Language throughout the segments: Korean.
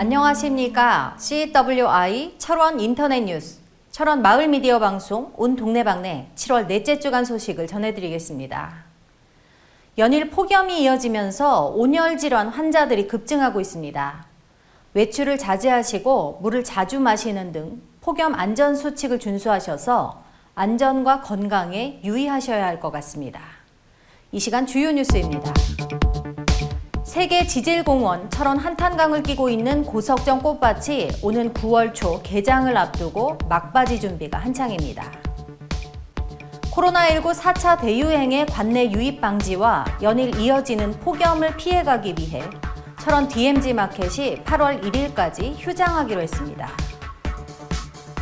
안녕하십니까. CWI 철원 인터넷 뉴스, 철원 마을 미디어 방송 온 동네방네 7월 넷째 주간 소식을 전해드리겠습니다. 연일 폭염이 이어지면서 온열 질환 환자들이 급증하고 있습니다. 외출을 자제하시고 물을 자주 마시는 등 폭염 안전 수칙을 준수하셔서 안전과 건강에 유의하셔야 할 것 같습니다. 이 시간 주요 뉴스입니다. 세계 지질공원 철원 한탄강을 끼고 있는 고석정 꽃밭이 오는 9월 초 개장을 앞두고 막바지 준비가 한창입니다. 코로나19 4차 대유행의 관내 유입 방지와 연일 이어지는 폭염을 피해가기 위해 철원 DMG 마켓이 8월 1일까지 휴장하기로 했습니다.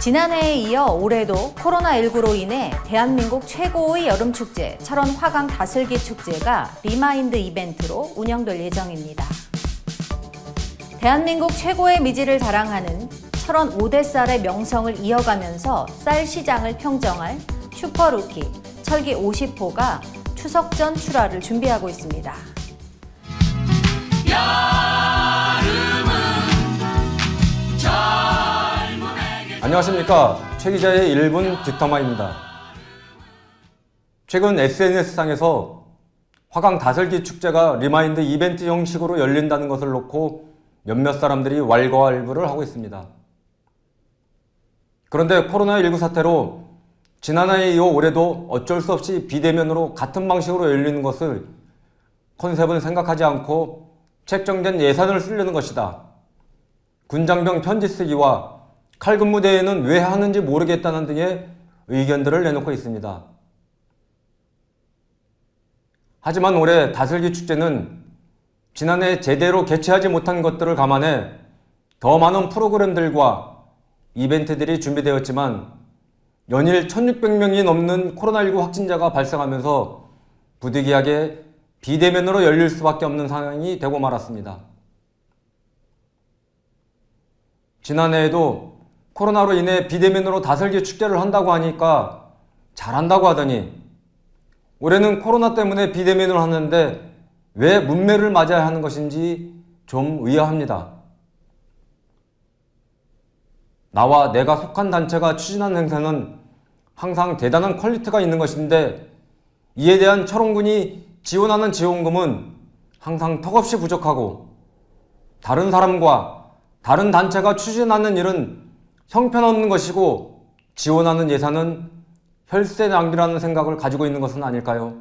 지난해에 이어 올해도 코로나19로 인해 대한민국 최고의 여름축제 철원 화강 다슬기 축제가 리마인드 이벤트로 운영될 예정입니다. 대한민국 최고의 미지를 자랑하는 철원 5대 쌀의 명성을 이어가면서 쌀 시장을 평정할 슈퍼루키 철기 50호가 추석 전 출하를 준비하고 있습니다. 안녕하십니까. 최 기자의 1분 뒷담화입니다. 최근 SNS상에서 화강 다슬기 축제가 리마인드 이벤트 형식으로 열린다는 것을 놓고 몇몇 사람들이 왈가왈부를 하고 있습니다. 그런데 코로나19 사태로 지난해에 이어 올해도 어쩔 수 없이 비대면으로 같은 방식으로 열리는 것을 컨셉은 생각하지 않고 책정된 예산을 쓰려는 것이다. 군장병 편지 쓰기와 칼군무 대회는 왜 하는지 모르겠다는 등의 의견들을 내놓고 있습니다. 하지만 올해 다슬기 축제는 지난해 제대로 개최하지 못한 것들을 감안해 더 많은 프로그램들과 이벤트들이 준비되었지만 연일 1600명이 넘는 코로나19 확진자가 발생하면서 부득이하게 비대면으로 열릴 수밖에 없는 상황이 되고 말았습니다. 지난해에도 코로나로 인해 비대면으로 다슬기 축제를 한다고 하니까 잘한다고 하더니 올해는 코로나 때문에 비대면으로 하는데 왜 문매를 맞아야 하는 것인지 좀 의아합니다. 나와 내가 속한 단체가 추진한 행사는 항상 대단한 퀄리티가 있는 것인데 이에 대한 철원군이 지원하는 지원금은 항상 턱없이 부족하고 다른 사람과 다른 단체가 추진하는 일은 형편없는 것이고 지원하는 예산은 혈세 낭비라는 생각을 가지고 있는 것은 아닐까요?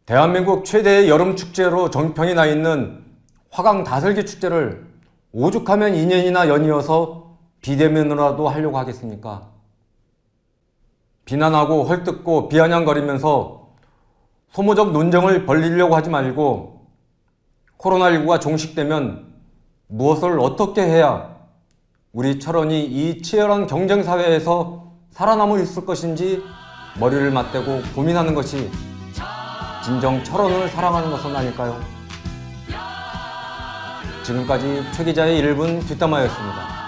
대한민국 최대의 여름축제로 정평이 나 있는 화강 다슬기 축제를 오죽하면 2년이나 연이어서 비대면으로라도 하려고 하겠습니까? 비난하고 헐뜯고 비아냥거리면서 소모적 논쟁을 벌이려고 하지 말고 코로나19가 종식되면 무엇을 어떻게 해야 우리 철원이 이 치열한 경쟁사회에서 살아남을 수 있을 것인지 머리를 맞대고 고민하는 것이 진정 철원을 사랑하는 것은 아닐까요? 지금까지 최 기자의 1분 뒷담화였습니다.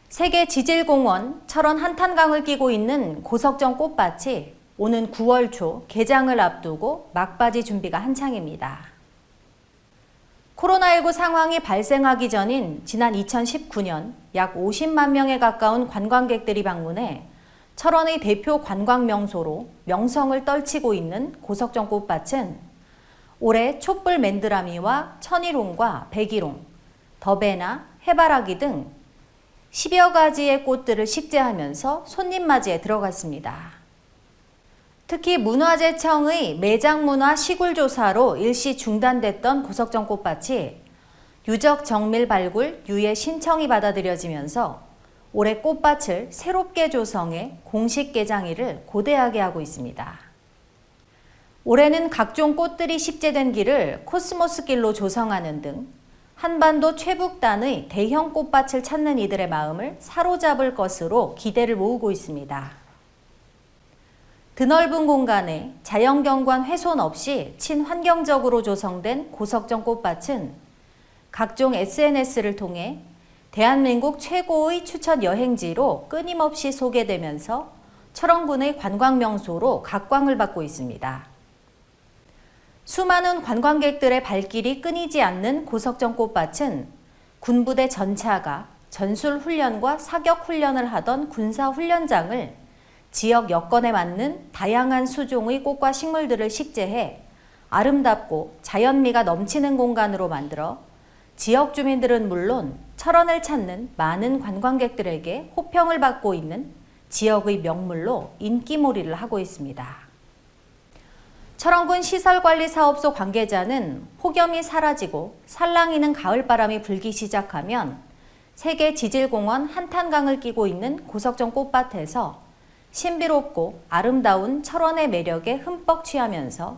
세계 지질공원 철원 한탄강을 끼고 있는 고석정 꽃밭이 오는 9월 초 개장을 앞두고 막바지 준비가 한창입니다. 코로나19 상황이 발생하기 전인 지난 2019년 약 50만 명에 가까운 관광객들이 방문해 철원의 대표 관광 명소로 명성을 떨치고 있는 고석정 꽃밭은 올해 촛불 맨드라미와 천일홍과 백일홍, 더베나, 해바라기 등 10여 가지의 꽃들을 식재하면서 손님 맞이에 들어갔습니다. 특히 문화재청의 매장문화 시굴조사로 일시 중단됐던 고석정 꽃밭이 유적 정밀 발굴 유예 신청이 받아들여지면서 올해 꽃밭을 새롭게 조성해 공식 개장일을 고대하게 하고 있습니다. 올해는 각종 꽃들이 식재된 길을 코스모스 길로 조성하는 등 한반도 최북단의 대형 꽃밭을 찾는 이들의 마음을 사로잡을 것으로 기대를 모으고 있습니다. 드넓은 공간에 자연경관 훼손 없이 친환경적으로 조성된 고석정 꽃밭은 각종 SNS를 통해 대한민국 최고의 추천 여행지로 끊임없이 소개되면서 철원군의 관광명소로 각광을 받고 있습니다. 수많은 관광객들의 발길이 끊이지 않는 고석정 꽃밭은 군부대 전차가 전술훈련과 사격훈련을 하던 군사훈련장을 지역 여건에 맞는 다양한 수종의 꽃과 식물들을 식재해 아름답고 자연미가 넘치는 공간으로 만들어 지역 주민들은 물론 철원을 찾는 많은 관광객들에게 호평을 받고 있는 지역의 명물로 인기몰이를 하고 있습니다. 철원군 시설관리사업소 관계자는 폭염이 사라지고 살랑이는 가을바람이 불기 시작하면 세계 지질공원 한탄강을 끼고 있는 고석정 꽃밭에서 신비롭고 아름다운 철원의 매력에 흠뻑 취하면서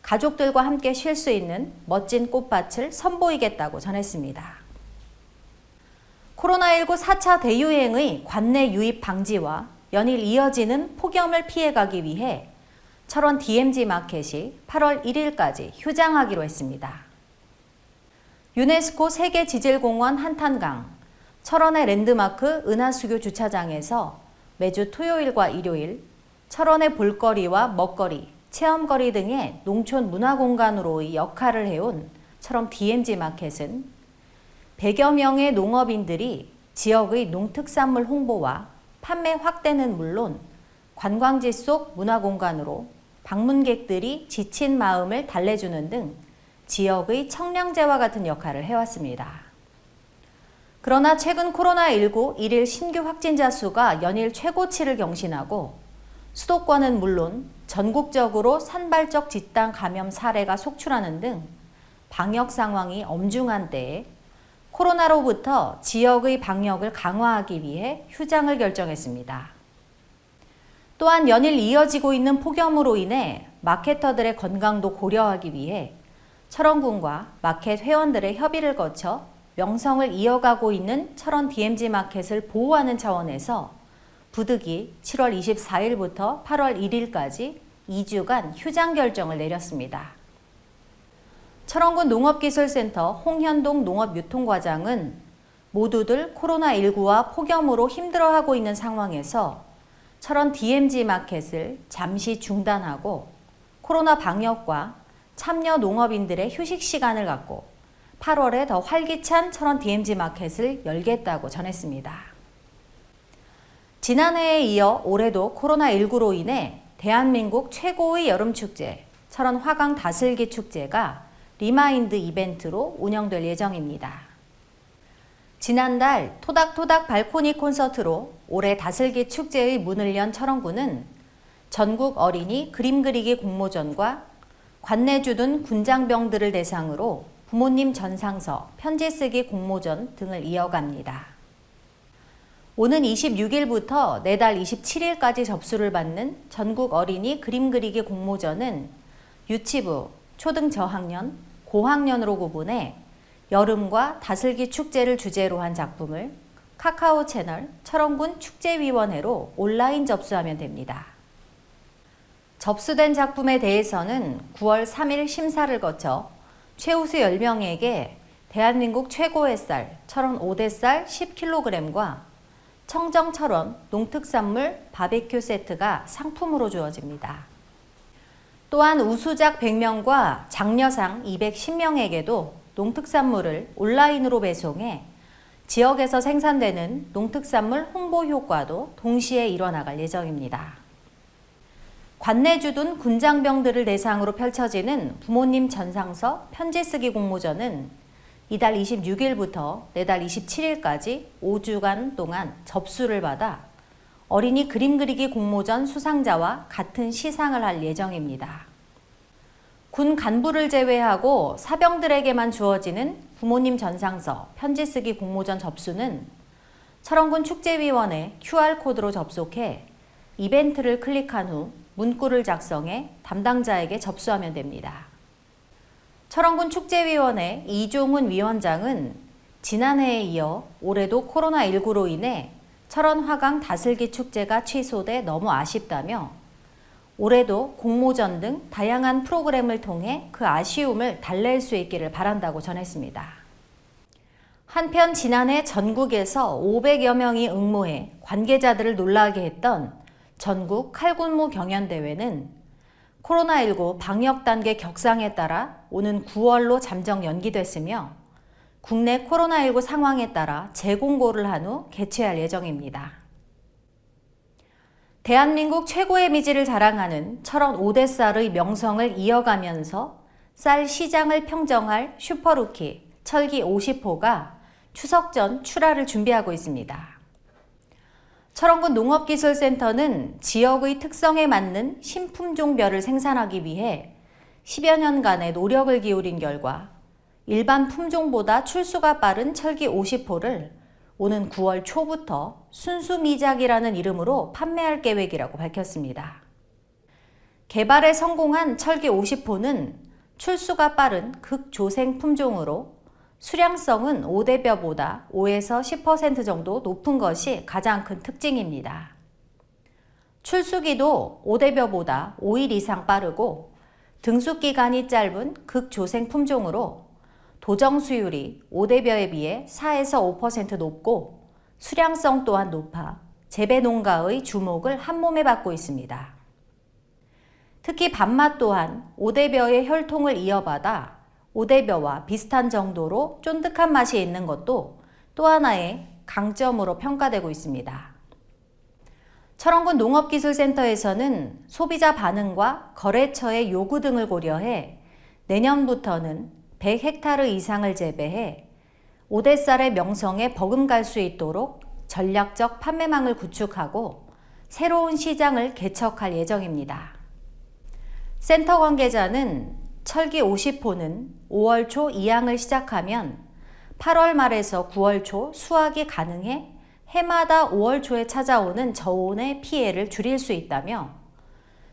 가족들과 함께 쉴 수 있는 멋진 꽃밭을 선보이겠다고 전했습니다. 코로나19 4차 대유행의 관내 유입 방지와 연일 이어지는 폭염을 피해가기 위해 철원 DMZ 마켓이 8월 1일까지 휴장하기로 했습니다. 유네스코 세계지질공원 한탄강, 철원의 랜드마크 은하수교 주차장에서 매주 토요일과 일요일 철원의 볼거리와 먹거리, 체험거리 등의 농촌 문화공간으로의 역할을 해온 철원 DMZ 마켓은 100여 명의 농업인들이 지역의 농특산물 홍보와 판매 확대는 물론 관광지 속 문화공간으로 방문객들이 지친 마음을 달래주는 등 지역의 청량제와 같은 역할을 해왔습니다. 그러나 최근 코로나19 일일 신규 확진자 수가 연일 최고치를 경신하고 수도권은 물론 전국적으로 산발적 집단 감염 사례가 속출하는 등 방역 상황이 엄중한 때에 코로나로부터 지역의 방역을 강화하기 위해 휴장을 결정했습니다. 또한 연일 이어지고 있는 폭염으로 인해 마케터들의 건강도 고려하기 위해 철원군과 마켓 회원들의 협의를 거쳐 명성을 이어가고 있는 철원 DMZ 마켓을 보호하는 차원에서 부득이 7월 24일부터 8월 1일까지 2주간 휴장 결정을 내렸습니다. 철원군 농업기술센터 홍현동 농업유통과장은 모두들 코로나19와 폭염으로 힘들어하고 있는 상황에서 철원 DMZ 마켓을 잠시 중단하고 코로나 방역과 참여 농업인들의 휴식 시간을 갖고 8월에 더 활기찬 철원 DMZ 마켓을 열겠다고 전했습니다. 지난해에 이어 올해도 코로나19로 인해 대한민국 최고의 여름축제 철원 화강 다슬기 축제가 리마인드 이벤트로 운영될 예정입니다. 지난달 토닥토닥 발코니 콘서트로 올해 다슬기 축제의 문을 연 철원군은 전국 어린이 그림 그리기 공모전과 관내 주둔 군장병들을 대상으로 부모님 전상서, 편지 쓰기 공모전 등을 이어갑니다. 오는 26일부터 내달 27일까지 접수를 받는 전국 어린이 그림 그리기 공모전은 유치부, 초등 저학년, 고학년으로 구분해 여름과 다슬기 축제를 주제로 한 작품을 카카오 채널 철원군 축제위원회로 온라인 접수하면 됩니다. 접수된 작품에 대해서는 9월 3일 심사를 거쳐 최우수 10명에게 대한민국 최고의 쌀, 철원 5대 쌀 10kg과 청정 철원 농특산물 바베큐 세트가 상품으로 주어집니다. 또한 우수작 100명과 장려상 210명에게도 농특산물을 온라인으로 배송해 지역에서 생산되는 농특산물 홍보 효과도 동시에 이뤄나갈 예정입니다. 관내 주둔 군장병들을 대상으로 펼쳐지는 부모님 전상서 편지 쓰기 공모전은 이달 26일부터 내달 27일까지 5주간 동안 접수를 받아 어린이 그림 그리기 공모전 수상자와 같은 시상을 할 예정입니다. 군 간부를 제외하고 사병들에게만 주어지는 부모님 전상서 편지 쓰기 공모전 접수는 철원군 축제위원회 QR코드로 접속해 이벤트를 클릭한 후 문구를 작성해 담당자에게 접수하면 됩니다. 철원군 축제위원회 이종훈 위원장은 지난해에 이어 올해도 코로나19로 인해 철원 화강 다슬기 축제가 취소돼 너무 아쉽다며 올해도 공모전 등 다양한 프로그램을 통해 그 아쉬움을 달랠 수 있기를 바란다고 전했습니다. 한편 지난해 전국에서 500여 명이 응모해 관계자들을 놀라게 했던 전국 칼군무 경연대회는 코로나19 방역 단계 격상에 따라 오는 9월로 잠정 연기됐으며 국내 코로나19 상황에 따라 재공고를 한 후 개최할 예정입니다. 대한민국 최고의 미지를 자랑하는 철원 5대 쌀의 명성을 이어가면서 쌀 시장을 평정할 슈퍼루키 철기 50호가 추석 전 출하를 준비하고 있습니다. 철원군 농업기술센터는 지역의 특성에 맞는 신품종별을 생산하기 위해 10여 년간의 노력을 기울인 결과 일반 품종보다 출수가 빠른 철기 50호를 오는 9월 초부터 순수미작이라는 이름으로 판매할 계획이라고 밝혔습니다. 개발에 성공한 철기 50호는 출수가 빠른 극조생 품종으로 수량성은 5대벼보다 5에서 10% 정도 높은 것이 가장 큰 특징입니다. 출수기도 5대벼보다 5일 이상 빠르고 등숙기간이 짧은 극조생 품종으로 도정 수율이 5대벼에 비해 4에서 5% 높고 수량성 또한 높아 재배 농가의 주목을 한몸에 받고 있습니다. 특히 밥맛 또한 5대벼의 혈통을 이어받아 5대벼와 비슷한 정도로 쫀득한 맛이 있는 것도 또 하나의 강점으로 평가되고 있습니다. 철원군 농업기술센터에서는 소비자 반응과 거래처의 요구 등을 고려해 내년부터는 100헥타르 이상을 재배해 5대 쌀의 명성에 버금갈 수 있도록 전략적 판매망을 구축하고 새로운 시장을 개척할 예정입니다. 센터 관계자는 철기 50호는 5월 초 이양을 시작하면 8월 말에서 9월 초 수확이 가능해 해마다 5월 초에 찾아오는 저온의 피해를 줄일 수 있다며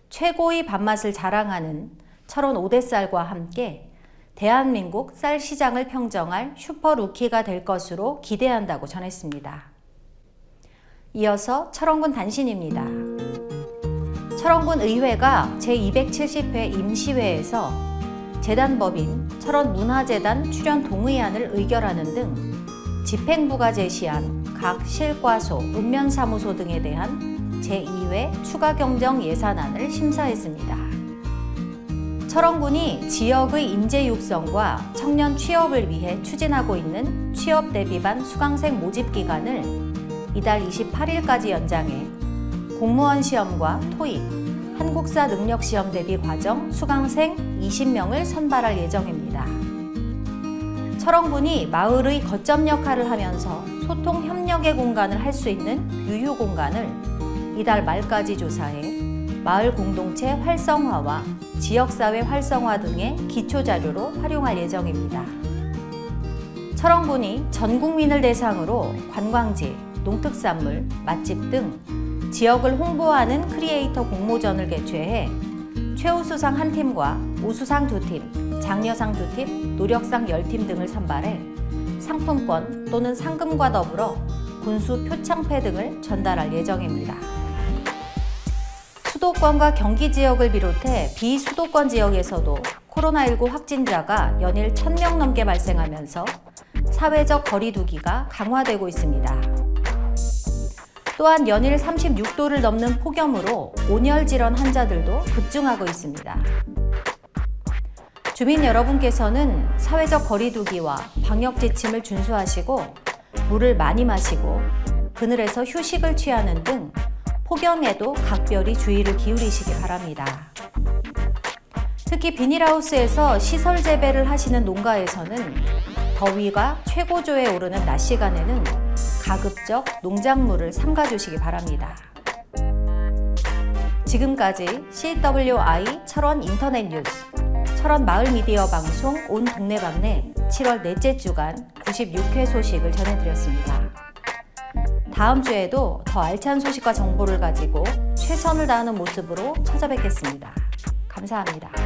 최고의 밥맛을 자랑하는 철원 5대 쌀과 함께 대한민국 쌀 시장을 평정할 슈퍼루키가 될 것으로 기대한다고 전했습니다. 이어서 철원군 단신입니다. 철원군 의회가 제270회 임시회에서 재단법인 철원문화재단 출연 동의안을 의결하는 등 집행부가 제시한 각 실과소, 읍면사무소 등에 대한 제2회 추가경정 예산안을 심사했습니다. 철원군이 지역의 인재 육성과 청년 취업을 위해 추진하고 있는 취업 대비반 수강생 모집 기간을 이달 28일까지 연장해 공무원 시험과 토익, 한국사 능력시험 대비 과정 수강생 20명을 선발할 예정입니다. 철원군이 마을의 거점 역할을 하면서 소통 협력의 공간을 할 수 있는 유휴 공간을 이달 말까지 조사해 마을 공동체 활성화와 지역사회 활성화 등의 기초자료로 활용할 예정입니다. 철원군이 전 국민을 대상으로 관광지, 농특산물, 맛집 등 지역을 홍보하는 크리에이터 공모전을 개최해 최우수상 1팀과 우수상 2팀, 장려상 2팀, 노력상 10팀 등을 선발해 상품권 또는 상금과 더불어 군수 표창패 등을 전달할 예정입니다. 수도권과 경기 지역을 비롯해 비수도권 지역에서도 코로나19 확진자가 연일 1,000명 넘게 발생하면서 사회적 거리 두기가 강화되고 있습니다. 또한 연일 36도를 넘는 폭염으로 온열 질환 환자들도 급증하고 있습니다. 주민 여러분께서는 사회적 거리 두기와 방역 지침을 준수하시고 물을 많이 마시고 그늘에서 휴식을 취하는 등 폭염에도 각별히 주의를 기울이시기 바랍니다. 특히 비닐하우스에서 시설 재배를 하시는 농가에서는 더위가 최고조에 오르는 낮 시간에는 가급적 농작물을 삼가주시기 바랍니다. 지금까지 CWI 철원 인터넷 뉴스, 철원 마을 미디어 방송 온 동네방네 7월 넷째 주간 96회 소식을 전해드렸습니다. 다음 주에도 더 알찬 소식과 정보를 가지고 최선을 다하는 모습으로 찾아뵙겠습니다. 감사합니다.